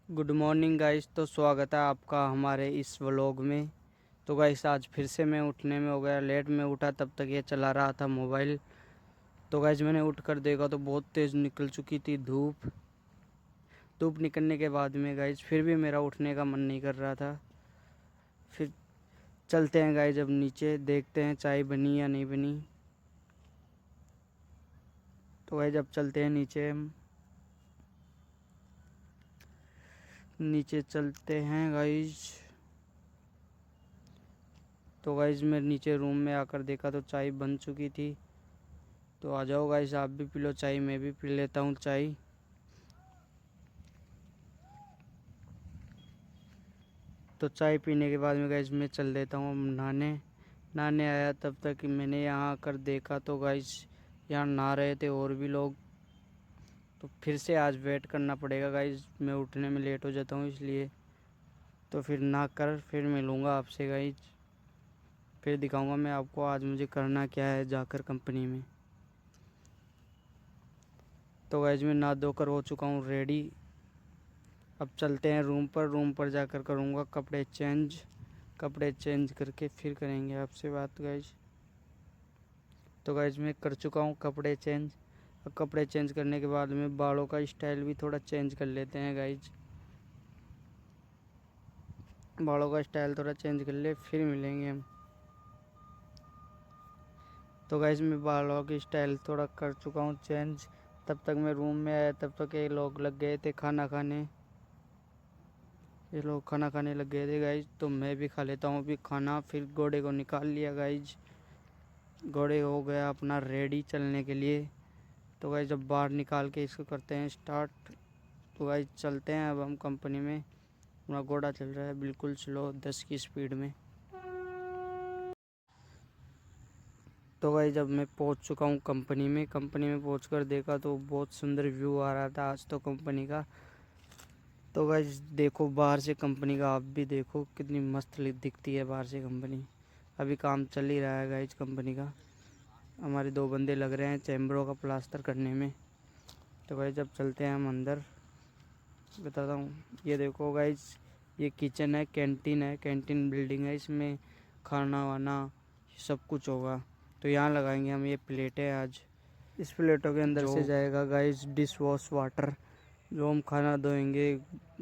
Good morning guys. तो स्वागत है आपका हमारे इस व्लॉग में। तो गाइस आज फिर से मैं उठने में हो गया लेट। में उठा तब तक ये चला रहा था मोबाइल। तो गाइस मैंने उठकर देखा तो बहुत तेज़ निकल चुकी थी धूप। धूप निकलने के बाद में गाइस फिर भी मेरा उठने का मन नहीं कर रहा था। फिर चलते हैं गाइस अब नीचे, देखते हैं चाय बनी या नहीं बनी। तो गाइस अब चलते हैं नीचे, हम नीचे चलते हैं गाइस। तो गाइस मैं नीचे रूम में आकर देखा तो चाय बन चुकी थी। तो आ जाओ गाइस, आप भी पी लो चाय, मैं भी पी लेता हूँ चाय। तो चाय पीने के बाद में गाइस मैं चल देता हूँ नहाने। नहाने आया तब तक मैंने यहाँ आकर देखा तो गाइस यहाँ नहा रहे थे और भी लोग। तो फिर से आज वेट करना पड़ेगा गाइस, मैं उठने में लेट हो जाता हूँ इसलिए। तो फिर नहा कर फिर मिलूँगा आपसे गाइस। फिर दिखाऊँगा मैं आपको आज मुझे करना क्या है जाकर कंपनी में। तो गाइस मैं नहा धोकर हो चुका हूँ रेडी। अब चलते हैं रूम पर। रूम पर जाकर करूँगा कपड़े चेंज। कपड़े चेंज करके फिर करेंगे आपसे बात गाइस। तो गाइस मैं कर चुका हूँ कपड़े चेंज। अब कपड़े चेंज करने के बाद में बालों का स्टाइल भी थोड़ा चेंज कर लेते हैं गाइस। बालों का स्टाइल थोड़ा चेंज कर ले फिर मिलेंगे हम। तो गाइस मैं बालों की स्टाइल थोड़ा कर चुका हूँ चेंज। तब तक मैं रूम में आया तब तक ये लोग लग गए थे खाना खाने। ये लोग खाना खाने लग गए थे गाइस। तो मैं भी खा लेता हूँ अभी खाना। फिर घोड़े को निकाल लिया गाइस। घोड़े हो गया अपना रेडी चलने के लिए। तो गाइस जब बाहर निकाल के इसको करते हैं स्टार्ट। तो गाइस चलते हैं अब हम कंपनी में। अपना घोड़ा चल रहा है बिल्कुल स्लो 10 की स्पीड में। तो गाइस जब मैं पहुंच चुका हूं कंपनी में। कंपनी में पहुंचकर देखा तो बहुत सुंदर व्यू आ रहा था आज तो कंपनी का। तो गाइस देखो बाहर से कंपनी का, आप भी देखो कितनी मस्त दिखती है बाहर से कंपनी। अभी काम चल ही रहा है गाइस कंपनी का। हमारे 2 बंदे लग रहे हैं चैम्बरों का प्लास्टर करने में। तो गाइस जब चलते हैं हम अंदर, बताता हूँ। ये देखो गाइस, ये किचन है, कैंटीन है, कैंटीन बिल्डिंग है। इसमें खाना वाना सब कुछ होगा। तो यहाँ लगाएंगे हम ये प्लेटें आज। इस प्लेटों के अंदर से जाएगा गाइस डिश वॉश वाटर। जो हम खाना धोएंगे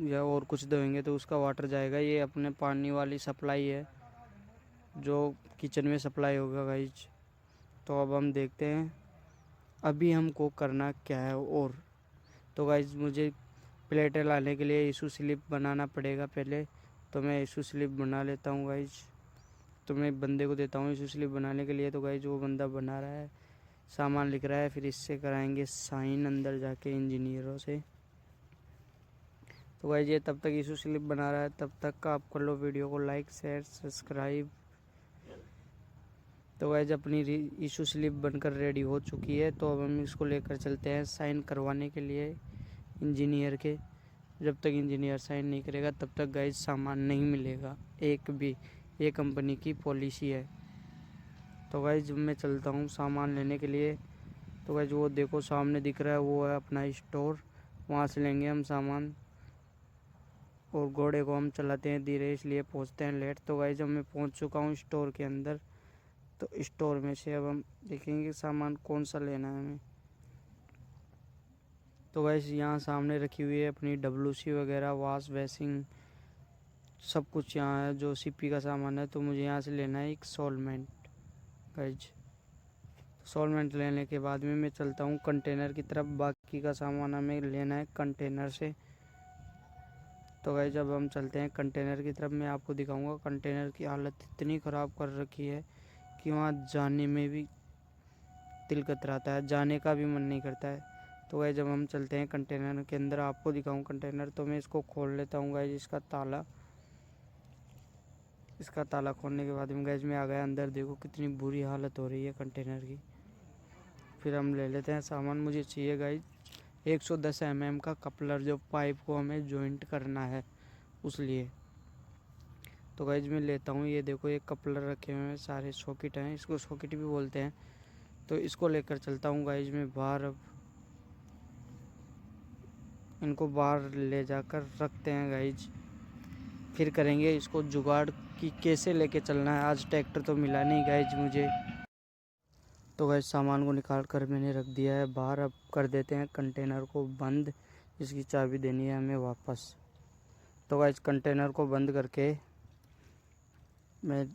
या और कुछ धोएंगे तो उसका वाटर जाएगा। ये अपने पानी वाली सप्लाई है जो किचन में सप्लाई होगा गाइस। तो अब हम देखते हैं अभी हमको करना क्या है। और तो गाइस मुझे प्लेटें लाने के लिए इशू स्लिप बनाना पड़ेगा पहले। तो मैं इशू स्लिप बना लेता हूँ गाइस। तो मैं बंदे को देता हूँ इशू स्लिप बनाने के लिए। तो गाइस वो बंदा बना रहा है, सामान लिख रहा है। फिर इससे कराएंगे साइन अंदर जाके इंजीनियरों से। तो गाइस ये तब तक इशू स्लिप बना रहा है, तब तक का आप कर लो वीडियो को लाइक शेयर सब्सक्राइब। तो गाइस अपनी इशू स्लिप बनकर रेडी हो चुकी है। तो अब हम इसको लेकर चलते हैं साइन करवाने के लिए इंजीनियर के। जब तक इंजीनियर साइन नहीं करेगा तब तक गाइस सामान नहीं मिलेगा एक भी। ये कंपनी की पॉलिसी है। तो गाइस मैं चलता हूँ सामान लेने के लिए। तो गाइस वो देखो सामने दिख रहा है, वो है अपना स्टोर। वहाँ से लेंगे हम सामान। और घोड़े को हम चलाते हैं धीरे इसलिए पहुँचते हैं लेट। तो गाइस अब मैं पहुँच चुका हूँ स्टोर के अंदर। तो स्टोर में से अब हम देखेंगे सामान कौन सा लेना है हमें। तो गाइस यहाँ सामने रखी हुई है अपनी WC वगैरह, वाश बेसिंग सब कुछ यहाँ है जो CP का सामान है। तो मुझे यहाँ से लेना है एक सॉल्वेंट गाइस। सॉल्वेंट लेने के बाद में मैं चलता हूँ कंटेनर की तरफ। बाकी का सामान हमें लेना है कंटेनर से। तो गाइस जब हम चलते हैं कंटेनर की तरफ, मैं आपको दिखाऊंगा कंटेनर की हालत इतनी ख़राब कर रखी है कि वहाँ जाने में भी दिल कतराता है, जाने का भी मन नहीं करता है। तो गाइस जब हम चलते हैं कंटेनर के अंदर, आपको दिखाऊं कंटेनर। तो मैं इसको खोल लेता हूँ गाइस, इसका ताला खोलने के बाद में गाइस मैं आ गया अंदर। देखो कितनी बुरी हालत हो रही है कंटेनर की। फिर हम ले लेते हैं सामान। मुझे चाहिए गाइस 110 mm का कपलर, जो पाइप को हमें जॉइंट करना है उस लिए। तो गाइस मैं लेता हूँ। ये देखो ये कपलर रखे हुए हैं, सारे सॉकेट हैं, इसको सॉकेट भी बोलते हैं। तो इसको लेकर चलता हूँ गाइस मैं बाहर अब। इनको बाहर ले जाकर रखते हैं गाइज, फिर करेंगे इसको जुगाड़ कि कैसे लेके चलना है। आज ट्रैक्टर तो मिला नहीं गाइज मुझे। तो गाइज सामान को निकाल कर मैंने रख दिया है बाहर। अब कर देते हैं कंटेनर को बंद, इसकी चाबी देनी है हमें वापस। तो गाइज कंटेनर को बंद करके मैं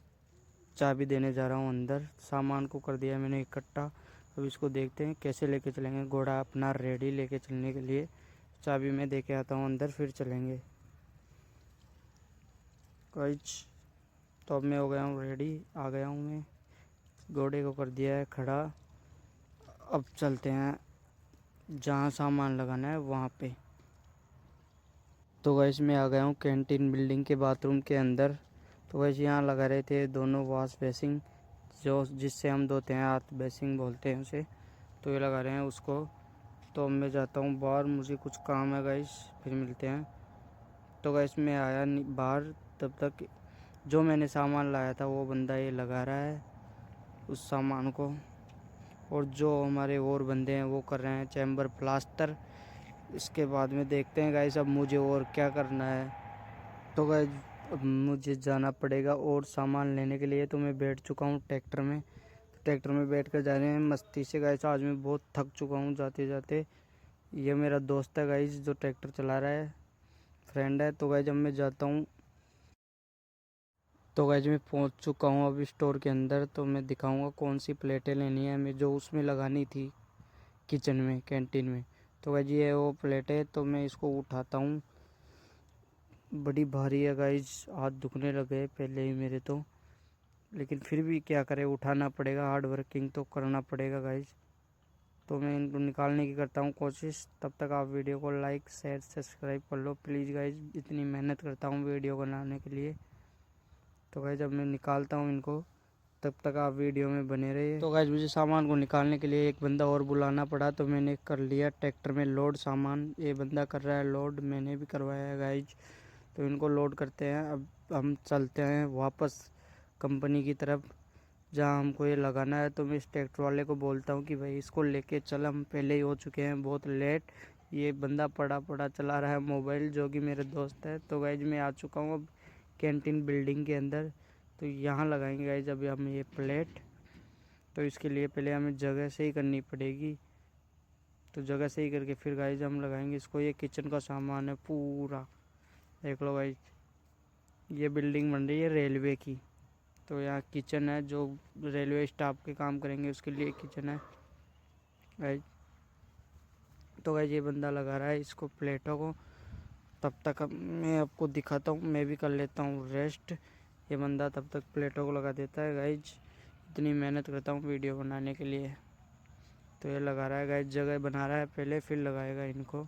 चाबी देने जा रहा हूँ अंदर। सामान को कर दिया मैंने इकट्ठा। अब इसको देखते हैं कैसे लेके चलेंगे। घोड़ा अपना रेडी लेके चलने के लिए। चाबी मैं दे के आता हूँ अंदर, फिर चलेंगे गाइज। तो अब मैं हो गया हूँ रेडी, आ गया हूँ मैं। घोड़े को कर दिया है खड़ा। अब चलते हैं जहाँ सामान लगाना है वहाँ पे। तो गाइस मैं आ गया हूँ कैंटीन बिल्डिंग के बाथरूम के अंदर। तो गाइस यहाँ लगा रहे थे दोनों वॉश बेसिंग, जो जिससे हम धोते हैं, हाथ बेसिंग बोलते हैं उसे। तो ये लगा रहे हैं उसको। तो अब मैं जाता हूँ बाहर, मुझे कुछ काम है गाइस, फिर मिलते हैं। तो गाइस मैं आया बाहर, तब तक जो मैंने सामान लाया था वो बंदा ये लगा रहा है उस सामान को, और जो हमारे और बंदे हैं वो कर रहे हैं चैम्बर प्लास्टर। इसके बाद में देखते हैं गाइस अब मुझे और क्या करना है। तो गाइस अब मुझे जाना पड़ेगा और सामान लेने के लिए। तो मैं बैठ चुका हूँ ट्रैक्टर में। ट्रैक्टर में बैठ कर जा रहे हैं मस्ती से गाइस। आज मैं बहुत थक चुका हूँ जाते जाते। ये मेरा दोस्त है गाइस जो ट्रैक्टर चला रहा है, फ्रेंड है। तो गाइस अब मैं जाता हूँ। तो गाइस मैं पहुँच चुका हूँ अब स्टोर के अंदर। तो मैं दिखाऊंगा कौन सी प्लेटें लेनी है हमें, जो उसमें लगानी थी किचन में, कैंटीन में। तो गाइस ये वो प्लेट है। तो मैं इसको उठाता हूँ। बड़ी भारी है गाइस, हाथ दुखने लगे पहले ही मेरे तो, लेकिन फिर भी क्या करें, उठाना पड़ेगा। हार्ड वर्किंग तो करना पड़ेगा गाइस। तो मैं इनको निकालने की करता हूँ कोशिश। तब तक आप वीडियो को लाइक शेयर सब्सक्राइब कर लो प्लीज़ गाइस। इतनी मेहनत करता हूँ वीडियो बनाने के लिए। तो गाइस जब मैं निकालता हूँ इनको, तब तक आप वीडियो में बने रहिए। तो गाइस मुझे सामान को निकालने के लिए एक बंदा और बुलाना पड़ा। तो मैंने कर लिया ट्रैक्टर में लोड सामान। ये बंदा कर रहा है लोड, मैंने भी करवाया है गाइस। तो इनको लोड करते हैं। अब हम चलते हैं वापस कंपनी की तरफ जहाँ हमको ये लगाना है। तो मैं इस ट्रैक्टर वाले को बोलता हूँ कि भाई इसको लेके चल, हम पहले ही हो चुके हैं बहुत लेट। ये बंदा पड़ा पड़ा चला रहा है मोबाइल, जो कि मेरे दोस्त है। तो गाइस मैं आ चुका हूँ अब कैंटीन बिल्डिंग के अंदर। तो यहाँ लगाएंगे गाइस अभी हम ये प्लेट। तो इसके लिए पहले हमें जगह सही करनी पड़ेगी। तो जगह सही करके फिर गाइस हम लगाएंगे इसको। ये किचन का सामान है पूरा, देख लो गाइस। ये बिल्डिंग बन रही है रेलवे की। तो यहाँ किचन है, जो रेलवे स्टाफ के काम करेंगे उसके लिए किचन है गाइस। तो गाइस ये बंदा लगा रहा है इसको, प्लेटों को। तब तक मैं आपको दिखाता हूँ, मैं भी कर लेता हूँ रेस्ट। ये बंदा तब तक प्लेटों को लगा देता है गाइस। इतनी मेहनत करता हूँ वीडियो बनाने के लिए। तो ये लगा रहा है गाइस, जगह बना रहा है पहले, फिर लगाएगा इनको।